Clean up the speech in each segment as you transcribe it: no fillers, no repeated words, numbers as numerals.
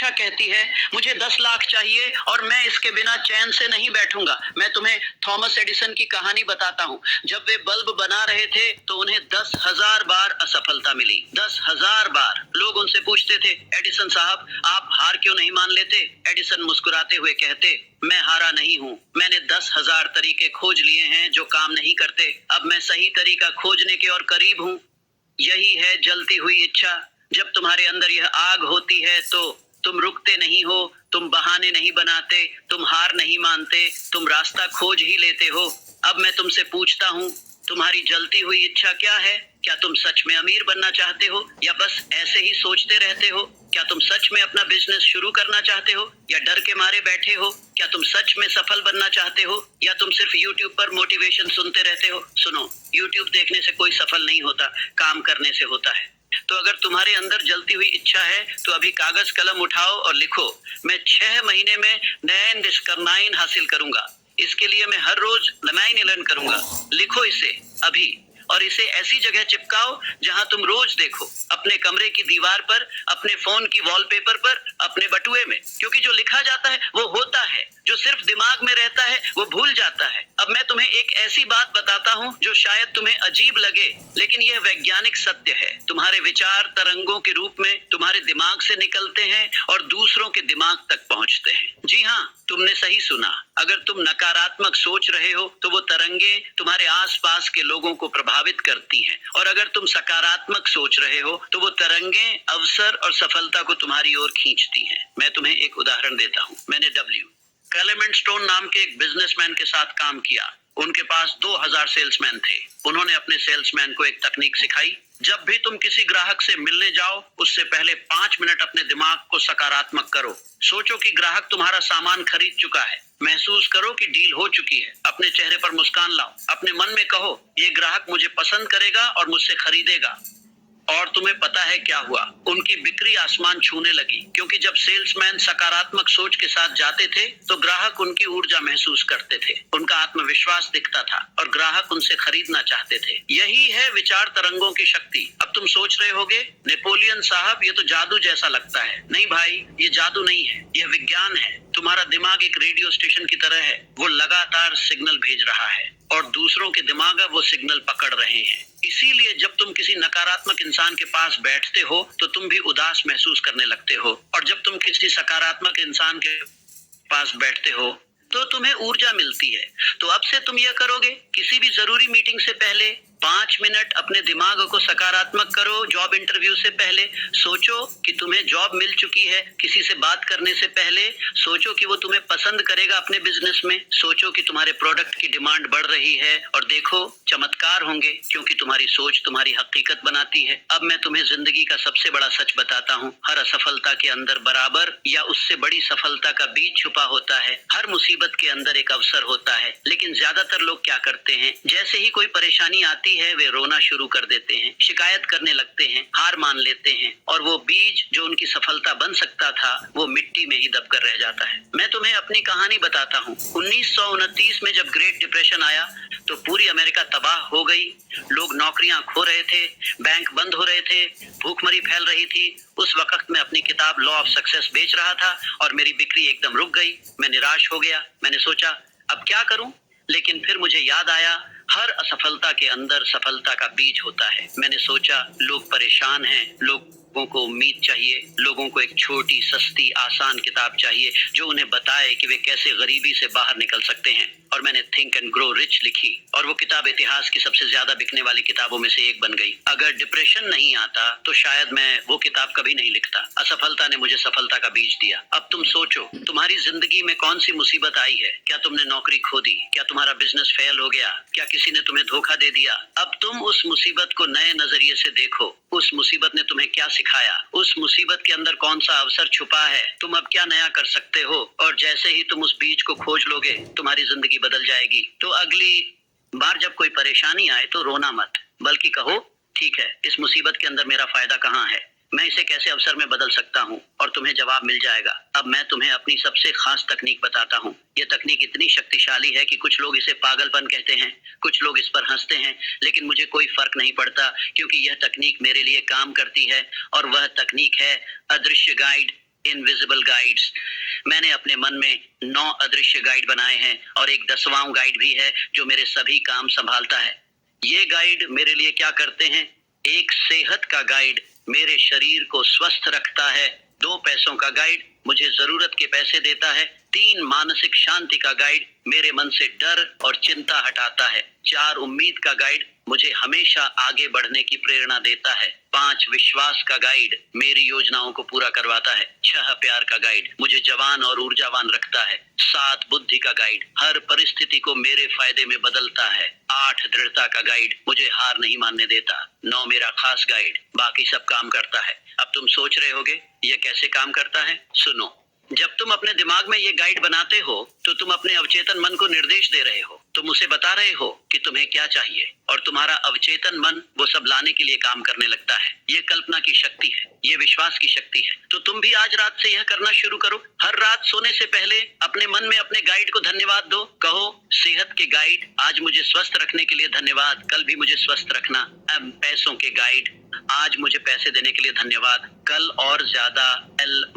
इच्छा कहती है मुझे 10 लाख चाहिए और मैं इसके बिना चैन से नहीं बैठूंगा। मैं तुम्हें थॉमस एडिसन की कहानी बताता हूँ। जब वे बल्ब बना रहे थे तो उन्हें 10,000 बार असफलता मिली। 10,000 बार। लोग उनसे पूछते थे, एडिसन साहब आप हार क्यों नहीं मान लेते? एडिसन मुस्कुराते हुए कहते, मैं हारा नहीं हूँ। मैंने 10,000 तरीके खोज लिए हैं जो काम नहीं करते। अब मैं सही तरीका खोजने के और करीब हूँ। यही है जलती हुई इच्छा। जब तुम्हारे अंदर यह आग होती है तो तुम रुकते नहीं हो, तुम बहाने नहीं बनाते, तुम हार नहीं मानते, तुम रास्ता खोज ही लेते हो। अब मैं तुमसे पूछता हूँ, तुम्हारी जलती हुई इच्छा क्या है? क्या तुम सच में अमीर बनना चाहते हो या बस ऐसे ही सोचते रहते हो? क्या तुम सच में अपना बिजनेस शुरू करना चाहते हो या डर के मारे बैठे हो? क्या तुम सच में सफल बनना चाहते हो या तुम सिर्फ YouTube पर मोटिवेशन सुनते रहते हो? सुनो, YouTube देखने से कोई सफल नहीं होता, काम करने से होता है। तो अगर तुम्हारे अंदर जलती हुई इच्छा है तो अभी कागज कलम उठाओ और लिखो, मैं 6 महीने में 9 हासिल करूंगा। इसके लिए मैं हर रोज 9 करूंगा। लिखो इसे अभी और इसे ऐसी जगह चिपकाओ जहां तुम रोज देखो, अपने कमरे की दीवार पर, अपने फोन की वॉलपेपर पर, अपने बटुए में। क्योंकि जो लिखा जाता है वो होता है, जो सिर्फ दिमाग में रहता है वो भूल जाता है। अब मैं तुम्हें एक ऐसी बात बताता हूँ जो शायद तुम्हें अजीब लगे, लेकिन यह वैज्ञानिक सत्य है। तुम्हारे विचार तरंगों के रूप में तुम्हारे दिमाग से निकलते हैं और दूसरों के दिमाग तक पहुंचते हैं। जी हाँ, तुमने सही सुना। अगर तुम नकारात्मक सोच रहे हो तो वो तरंगे तुम्हारे आसपास के लोगों को प्रभावित करती हैं, और अगर तुम सकारात्मक सोच रहे हो तो वो तरंगे अवसर और सफलता को तुम्हारी ओर खींचती हैं। मैं तुम्हें एक उदाहरण देता हूँ। मैंने क्लेमेंट स्टोन नाम के एक बिजनेसमैन के साथ काम किया। उनके पास 2000 सेल्समैन थे। उन्होंने अपने सेल्समैन को एक तकनीक सिखाई। जब भी तुम किसी ग्राहक से मिलने जाओ उससे पहले 5 मिनट अपने दिमाग को सकारात्मक करो। सोचो कि ग्राहक तुम्हारा सामान खरीद चुका है। महसूस करो कि डील हो चुकी है। अपने चेहरे पर मुस्कान लाओ। अपने मन में कहो, ये ग्राहक मुझे पसंद करेगा और मुझसे खरीदेगा। और तुम्हें पता है क्या हुआ? उनकी बिक्री आसमान छूने लगी, क्योंकि जब सेल्समैन सकारात्मक सोच के साथ जाते थे तो ग्राहक उनकी ऊर्जा महसूस करते थे, उनका आत्मविश्वास दिखता था और ग्राहक उनसे खरीदना चाहते थे। यही है विचार तरंगों की शक्ति। अब तुम सोच रहे होगे, नेपोलियन साहब ये तो जादू जैसा लगता है। नहीं भाई, ये जादू नहीं है, यह विज्ञान है। तुम्हारा दिमाग एक रेडियो स्टेशन की तरह है। वो लगातार सिग्नल भेज रहा है और दूसरों के दिमाग वो सिग्नल पकड़ रहे हैं। इसीलिए जब तुम किसी नकारात्मक इंसान के पास बैठते हो तो तुम भी उदास महसूस करने लगते हो, और जब तुम किसी सकारात्मक इंसान के पास बैठते हो तो तुम्हें ऊर्जा मिलती है। तो अब से तुम यह करोगे, किसी भी जरूरी मीटिंग से पहले 5 मिनट अपने दिमाग को सकारात्मक करो। जॉब इंटरव्यू से पहले सोचो कि तुम्हें जॉब मिल चुकी है। किसी से बात करने से पहले सोचो कि वो तुम्हें पसंद करेगा अपने बिजनेस में। सोचो कि तुम्हारे प्रोडक्ट की डिमांड बढ़ रही है, और देखो चमत्कार होंगे, क्योंकि तुम्हारी सोच तुम्हारी हकीकत बनाती है। अब मैं तुम्हें जिंदगी का सबसे बड़ा सच बताता हूँ। हर असफलता के अंदर बराबर या उससे बड़ी सफलता का बीज छुपा होता है। हर मुसीबत के अंदर एक अवसर होता है। लेकिन ज्यादातर लोग क्या करते हैं, जैसे ही कोई परेशानी आती है वे रोना शुरू कर देते हैं, शिकायत करने लगते हैं, हार मान लेते हैं, और वो बीज जो उनकी सफलता बन सकता था वो मिट्टी में ही दबकर रह जाता है। मैं तुम्हें अपनी कहानी बताता हूँ। 1929 में जब ग्रेट डिप्रेशन आया तो पूरी अमेरिका तबाह हो गई। लोग नौकरियां खो रहे थे, बैंक बंद हो रहे थे, भूखमरी फैल रही थी। उस वक्त मैं अपनी किताब लॉ ऑफ सक्सेस बेच रहा था और मेरी बिक्री एकदम रुक गई। मैं निराश हो गया। मैंने सोचा अब क्या करूं? लेकिन फिर मुझे याद आया, हर असफलता के अंदर सफलता का बीज होता है। मैंने सोचा लोग परेशान हैं, लोगों को उम्मीद चाहिए, लोगों को एक छोटी सस्ती आसान किताब चाहिए जो उन्हें बताए कि वे कैसे गरीबी से बाहर निकल सकते हैं। और मैंने थिंक एंड ग्रो रिच लिखी, और वो किताब इतिहास की सबसे ज्यादा बिकने वाली किताबों में से एक बन गई। अगर डिप्रेशन नहीं आता तो शायद मैं वो किताब कभी नहीं लिखता। असफलता ने मुझे सफलता का बीज दिया। अब तुम सोचो, तुम्हारी जिंदगी में कौन सी मुसीबत आई है? क्या तुमने नौकरी खो दी? क्या तुम्हारा बिजनेस फेल हो गया? क्या किसी ने तुम्हें धोखा दे दिया? अब तुम उस मुसीबत को नए नजरिए से देखो। उस मुसीबत ने तुम्हें क्या सिखाया? उस मुसीबत के अंदर कौन सा अवसर छुपा है? तुम अब क्या नया कर सकते हो? और जैसे ही तुम उस बीज को खोज लोगे तुम्हारी जिंदगी बदल जाएगी। तो अगली बार जब कोई परेशानी आए तो रोना मत, बल्कि कहो ठीक है, इस मुसीबत के अंदर मेरा फायदा कहाँ है? मैं इसे कैसे अवसर में बदल सकता हूँ? और तुम्हें जवाब मिल जाएगा। अब मैं तुम्हें अपनी सबसे खास तकनीक बताता हूँ। यह तकनीक इतनी शक्तिशाली है कि कुछ लोग इसे पागलपन कहते हैं, कुछ लोग इस पर हंसते हैं, लेकिन मुझे कोई फर्क नहीं पड़ता, क्योंकि यह तकनीक मेरे लिए काम करती है। और वह तकनीक है अदृश्य गाइड इनविजिबल गाइड्स। मैंने अपने मन में 9 अदृश्य गाइड बनाए हैं और एक 10वां गाइड भी है जो मेरे सभी काम संभालता है। ये गाइड मेरे लिए क्या करते हैं? एक सेहत का गाइड मेरे शरीर को स्वस्थ रखता है। 2 पैसों का गाइड मुझे जरूरत के पैसे देता है। 3 मानसिक शांति का गाइड मेरे मन से डर और चिंता हटाता है। 4 उम्मीद का गाइड मुझे हमेशा आगे बढ़ने की प्रेरणा देता है। 5 विश्वास का गाइड मेरी योजनाओं को पूरा करवाता है। 6 प्यार का गाइड मुझे जवान और ऊर्जावान रखता है। 7 बुद्धि का गाइड हर परिस्थिति को मेरे फायदे में बदलता है। 8 दृढ़ता का गाइड मुझे हार नहीं मानने देता। 9 मेरा खास गाइड बाकी सब काम करता है। अब तुम सोच रहे होगे ये कैसे काम करता है? सुनो, जब तुम अपने दिमाग में ये गाइड बनाते हो तो तुम अपने अवचेतन मन को निर्देश दे रहे हो। तुम उसे बता रहे हो कि तुम्हें क्या चाहिए और तुम्हारा अवचेतन मन वो सब लाने के लिए काम करने लगता है। ये कल्पना की शक्ति है, ये विश्वास की शक्ति है। तो तुम भी आज रात से यह करना शुरू करो। हर रात सोने से पहले अपने मन में अपने गाइड को धन्यवाद दो। कहो, सेहत के गाइड आज मुझे स्वस्थ रखने के लिए धन्यवाद, कल भी मुझे स्वस्थ रखना। पैसों के गाइड आज मुझे पैसे देने के लिए धन्यवाद, कल और ज्यादा।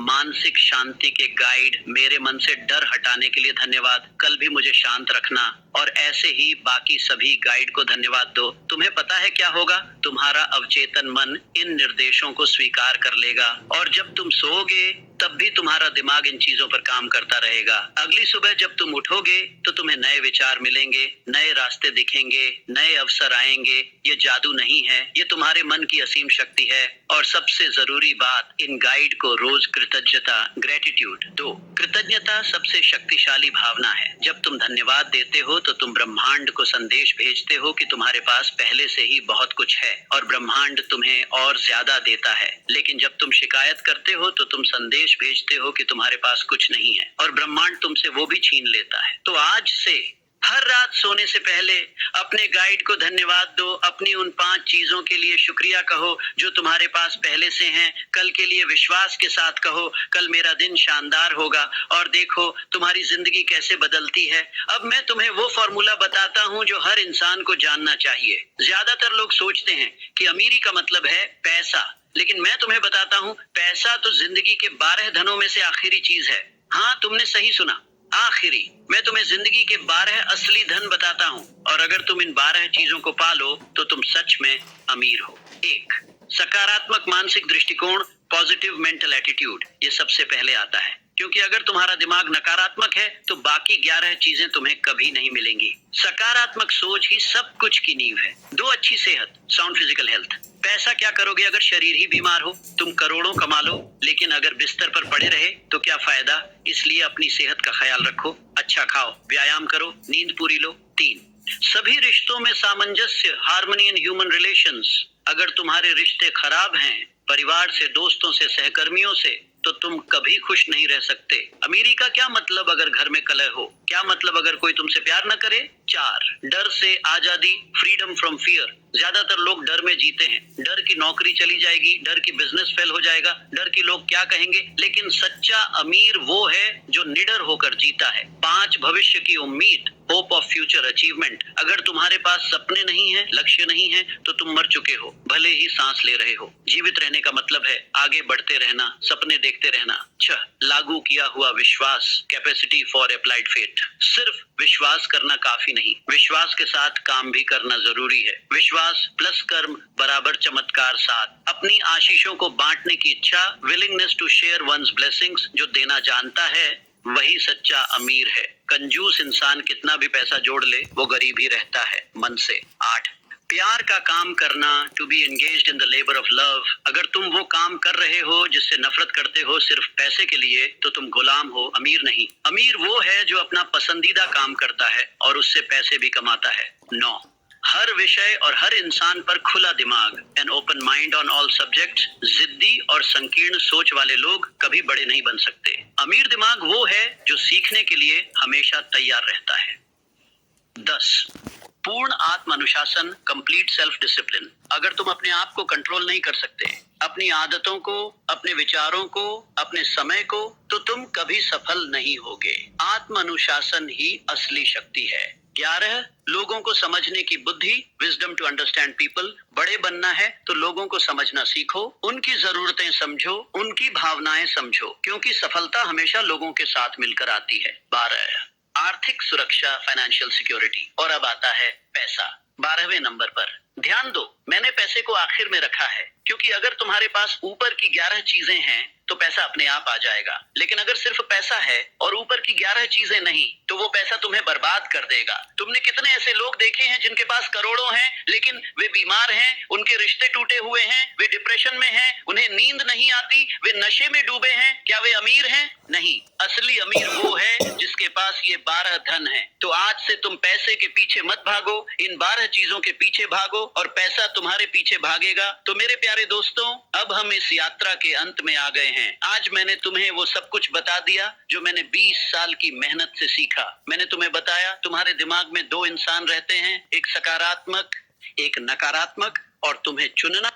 मानसिक शांति के गाइड मेरे मन से डर हटाने के लिए धन्यवाद, कल भी मुझे शांत रखना। और ऐसे ही बाकी सभी गाइड को धन्यवाद दो। तुम्हें पता है क्या होगा? तुम्हारा अवचेतन मन इन निर्देशों को स्वीकार कर लेगा और जब तुम सोओगे तब भी तुम्हारा दिमाग इन चीजों पर काम करता रहेगा। अगली सुबह जब तुम उठोगे तो तुम्हें नए विचार मिलेंगे, नए रास्ते दिखेंगे, नए अवसर आएंगे। ये जादू नहीं है, ये तुम्हारे मन की असीम शक्ति है। और सबसे जरूरी बात, इन गाइड को रोज कृतज्ञता, ग्रेटिट्यूड दो। कृतज्ञता सबसे शक्तिशाली भावना है। जब तुम धन्यवाद देते हो तो तुम ब्रह्मांड को संदेश भेजते हो कि तुम्हारे पास पहले से ही बहुत कुछ है और ब्रह्मांड तुम्हें और ज्यादा देता है। लेकिन जब तुम शिकायत करते हो तो तुम संदेश भेजते हो कि तुम्हारे पास कुछ नहीं है और ब्रह्मांड तुमसे वो भी छीन लेता है। तो आज से हर रात सोने से पहले अपने गाइड को धन्यवाद दो। अपनी उन 5 चीजों के लिए शुक्रिया कहो जो तुम्हारे पास पहले से हैं। कल के लिए विश्वास के साथ कहो, कल मेरा दिन शानदार होगा। और देखो तुम्हारी जिंदगी कैसे बदलती है। अब मैं तुम्हें वो फॉर्मूला बताता हूँ जो हर इंसान को जानना चाहिए। ज्यादातर लोग सोचते हैं कि अमीरी का मतलब है पैसा, लेकिन मैं तुम्हें बताता हूँ पैसा तो जिंदगी के 12 धनों में से आखिरी चीज है। हाँ, तुमने सही सुना, आखिरी। मैं तुम्हें जिंदगी के 12 असली धन बताता हूँ और अगर तुम इन 12 चीजों को पालो तो तुम सच में अमीर हो। 1, सकारात्मक मानसिक दृष्टिकोण, पॉजिटिव मेंटल एटीट्यूड। ये सबसे पहले आता है क्योंकि अगर तुम्हारा दिमाग नकारात्मक है तो बाकी 11 चीजें तुम्हें कभी नहीं मिलेंगी। सकारात्मक सोच ही सब कुछ की नींव है। 2, अच्छी सेहत, साउंड फिजिकल हेल्थ। पैसा क्या करोगे अगर शरीर ही बीमार हो? तुम करोड़ों कमा लो लेकिन अगर बिस्तर पर पड़े रहे तो क्या फायदा? इसलिए अपनी सेहत का ख्याल रखो, अच्छा खाओ, व्यायाम करो, नींद पूरी लो। 3, सभी रिश्तों में सामंजस्य, हार्मनी इन ह्यूमन रिलेशंस। अगर तुम्हारे रिश्ते खराब हैं, परिवार से, दोस्तों से, सहकर्मियों से, तो तुम कभी खुश नहीं रह सकते। अमीरी का क्या मतलब अगर घर में कलह हो? क्या मतलब अगर कोई तुमसे प्यार न करे? 4, डर से आजादी, फ्रीडम फ्रॉम फियर। ज्यादातर लोग डर में जीते हैं। डर की नौकरी चली जाएगी, डर की बिजनेस फेल हो जाएगा, डर की लोग क्या कहेंगे। लेकिन सच्चा अमीर वो है जो निडर होकर जीता है। 5, भविष्य की उम्मीद, होप ऑफ फ्यूचर अचीवमेंट। अगर तुम्हारे पास सपने नहीं है, लक्ष्य नहीं है, तो तुम मर चुके हो, भले ही सांस ले रहे हो। जीवित रहने का मतलब है आगे बढ़ते रहना, सपने देखते रहना। 6, लागू किया हुआ विश्वास, कैपेसिटी फॉर अप्लाइड फेथ। सिर्फ विश्वास करना काफी नहीं, विश्वास के साथ काम भी करना जरूरी है। विश्वास प्लस कर्म बराबर चमत्कार 7, अपनी आशीषों को बांटने की इच्छा, willingness to share one's blessings. जो देना जानता है वही सच्चा अमीर है। कंजूस इंसान कितना भी पैसा जोड़ ले वो गरीब ही रहता है मन से। 8, प्यार का काम करना, to be engaged in the labour of love. अगर तुम वो काम कर रहे हो जिससे नफरत करते हो सिर्फ पैसे के लिए तो तुम गुलाम हो, अमीर नहीं। अमीर वो है जो अपना पसंदीदा काम करता है और उससे पैसे भी कमाता है। 9, हर विषय और हर इंसान पर खुला दिमाग, an open mind on all subjects. जिद्दी और संकीर्ण सोच वाले लोग कभी बड़े नहीं बन सकते। अमीर दिमाग वो है जो सीखने के लिए हमेशा तैयार रहता है। 10, पूर्ण आत्म अनुशासन, कंप्लीट सेल्फ डिसिप्लिन। अगर तुम अपने आप को कंट्रोल नहीं कर सकते, अपनी आदतों को, अपने विचारों को, अपने समय को, तो तुम कभी सफल नहीं होगे। आत्म अनुशासन ही असली शक्ति है। 11, लोगों को समझने की बुद्धि, विजडम टू अंडरस्टैंड पीपल। बड़े बनना है तो लोगों को समझना सीखो, उनकी जरूरतें समझो, उनकी भावनाएं समझो, क्योंकि सफलता हमेशा लोगों के साथ मिलकर आती है। 12, आर्थिक सुरक्षा, फाइनेंशियल सिक्योरिटी। और अब आता है पैसा, 12वें नंबर पर। ध्यान दो, मैंने पैसे को आखिर में रखा है, क्योंकि अगर तुम्हारे पास ऊपर की 11 चीजें हैं तो पैसा अपने आप आ जाएगा। लेकिन अगर सिर्फ पैसा है और ऊपर की 11 चीजें नहीं, तो वो पैसा तुम्हें बर्बाद कर देगा। तुमने कितने ऐसे लोग देखे हैं जिनके पास करोड़ों हैं, लेकिन वे बीमार हैं, उनके रिश्ते टूटे हुए हैं, वे डिप्रेशन में हैं, उन्हें नींद नहीं आती, वे नशे में डूबे हैं। क्या वे अमीर हैं? नहीं। असली अमीर वो है जिसके पास ये 12 धन है। तो आज से तुम पैसे के पीछे मत भागो, इन 12 चीजों के पीछे भागो और पैसा तुम्हारे पीछे भागेगा। तो मेरे प्यारे दोस्तों, अब हम इस यात्रा के अंत में आ गए हैं। आज मैंने तुम्हें वो सब कुछ बता दिया जो मैंने 20 साल की मेहनत से सीखा। मैंने तुम्हें बताया तुम्हारे दिमाग में 2 इंसान रहते हैं, एक सकारात्मक, एक नकारात्मक, और तुम्हें चुनना